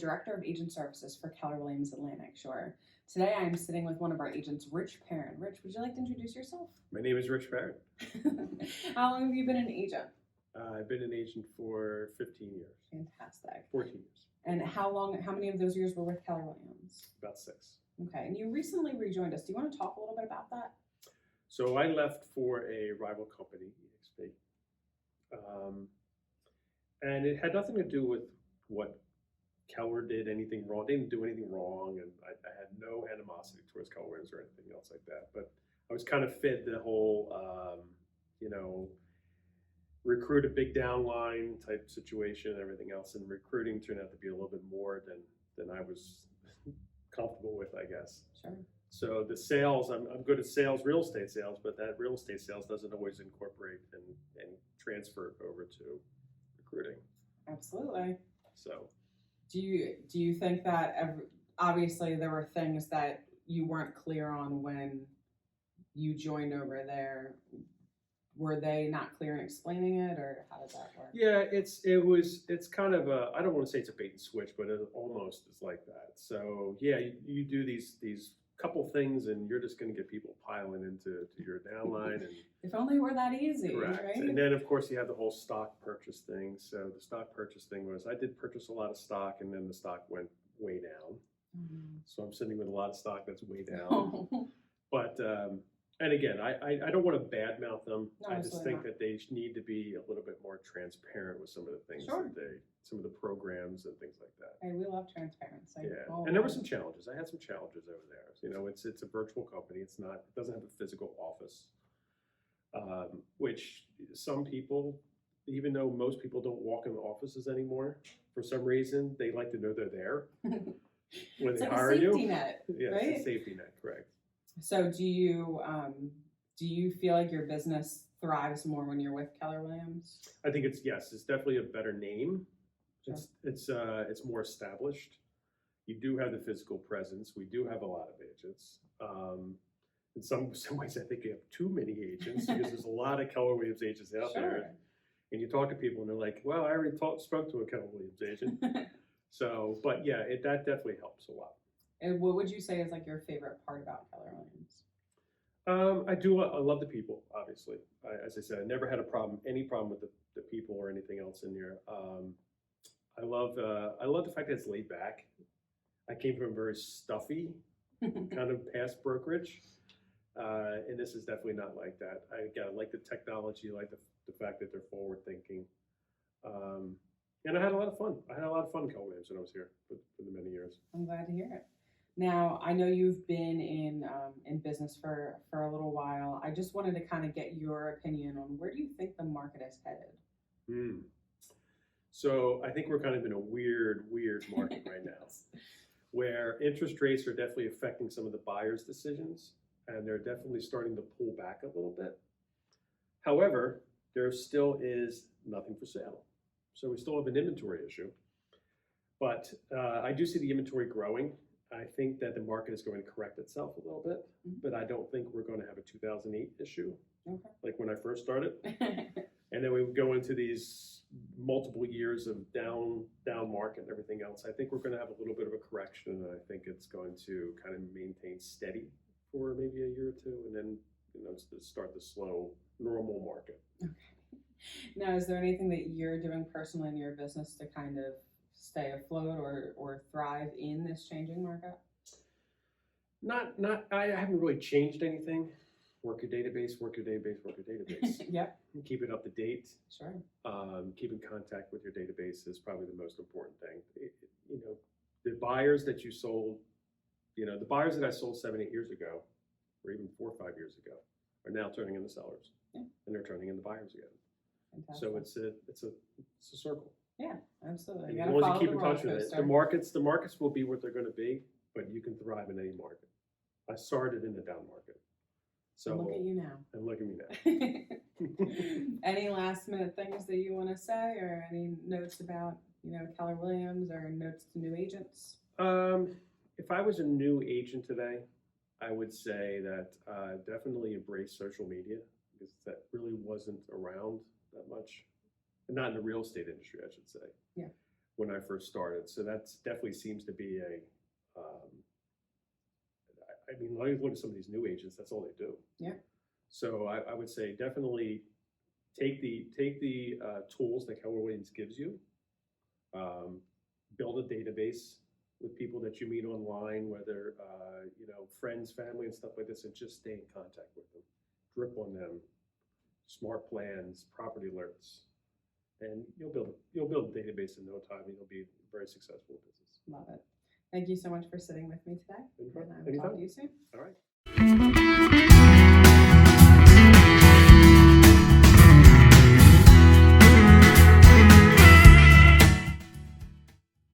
Director of Agent Services for Keller Williams Atlantic Shore. Today I am sitting with one of our agents, Rich Perrin. Rich, would you like to introduce yourself? My name is Rich Perrin. How long have you been an agent? I've been an agent for 15 years. Fantastic. 14 years. And how many of those years were with Keller Williams? About 6. Okay, and you recently rejoined us. Do you want to talk a little bit about that? So I left for a rival company, EXP. And it had nothing to do with what Keller did anything wrong. They didn't do anything wrong, and I had no animosity towards Keller Williams or anything else like that. But I was kind of fed the whole, recruit a big downline type situation and everything else. And recruiting turned out to be a little bit more than I was comfortable with, I guess. Sure. So the sales, I'm good at sales, real estate sales, but that real estate sales doesn't always incorporate and transfer over to recruiting. Absolutely. So do you think that obviously there were things that you weren't clear on when you joined over there? Were they not clear in explaining it, or how does that work? yeah, it's kind of a, I don't want to say it's a bait and switch, but it almost is like that. So yeah, you do these couple things and you're just going to get people piling into your downline. And if only it were that easy. correct. Right? And then of course you have the whole stock purchase thing. So the stock purchase thing was, I did purchase a lot of stock and then the stock went way down. Mm-hmm. So I'm sitting with a lot of stock that's way down. But and again, I don't want to badmouth them. No, I just think not. that they need to be a little bit more transparent with some of the things Sure. that some of the programs and things like that. Hey, we love transparency. Yeah, Oh, and there were some challenges. I had some challenges over there. You know, it's a virtual company. It doesn't have a physical office, which some people, even though most people don't walk in the offices anymore, for some reason they like to know they're there when it's they like hire a safety you. net, Yeah, right? it's a safety net, correct. So do you feel like your business thrives more when you're with Keller Williams? I think it's definitely a better name. Sure. It's more established. You do have the physical presence. We do have a lot of agents. In some ways, I think you have too many agents because there's a lot of Keller Williams agents out there. And you talk to people and they're like, "Well, I already spoke to a Keller Williams agent." So, but yeah, that definitely helps a lot. And what would you say is like your favorite part about Keller Williams? I love the people, obviously. As I said, I never had any problem with the people or anything else in here. I love the fact that it's laid back. I came from a very stuffy kind of past brokerage, and this is definitely not like that. I like the technology, I like the fact that they're forward thinking, and I had a lot of fun. I had a lot of fun in Keller Williams when I was here for the many years. I'm glad to hear it. Now, I know you've been in business for a little while. I just wanted to kind of get your opinion on where do you think the market is headed? So I think we're kind of in a weird market right now, where interest rates are definitely affecting some of the buyers' decisions, and they're definitely starting to pull back a little bit. However, there still is nothing for sale. So we still have an inventory issue, but I do see the inventory growing. I think that the market is going to correct itself a little bit, but I don't think we're going to have a 2008 issue, like when I first started. And then we would go into these multiple years of down market and everything else. I think we're going to have a little bit of a correction, and I think it's going to kind of maintain steady for maybe a year or two, and then start the slow normal market. Okay. Now, is there anything that you're doing personally in your business to kind of stay afloat or thrive in this changing market? I haven't really changed anything. Work your database. Yep. Keep it up to date. Sure. Keep in contact with your database is probably the most important thing. The buyers that you sold, the buyers that I sold 7, 8 years ago, or even 4 or 5 years ago, are now turning into sellers, and they're turning into buyers again. Fantastic. So it's a circle. Yeah, absolutely. As long as you keep in touch with it, the markets will be what they're going to be, but you can thrive in any market. I started in the down market, so look at you now. And look at me now. Any last minute things that you want to say, or any notes about Keller Williams, or notes to new agents? If I was a new agent today, I would say that definitely embrace social media, because that really wasn't around that much. Not in the real estate industry, I should say. Yeah. when I first started. So that's definitely seems to be I mean, when I look at some of these new agents, that's all they do. Yeah. So I would say definitely take the tools that Keller Williams gives you. Build a database with people that you meet online, whether friends, family, and stuff like this, and just stay in contact with them. Drip on them, smart plans, property alerts, and you'll build a database in no time, and you'll be very successful in business. Love it. Thank you so much for sitting with me today. And I will talk to you soon. All right.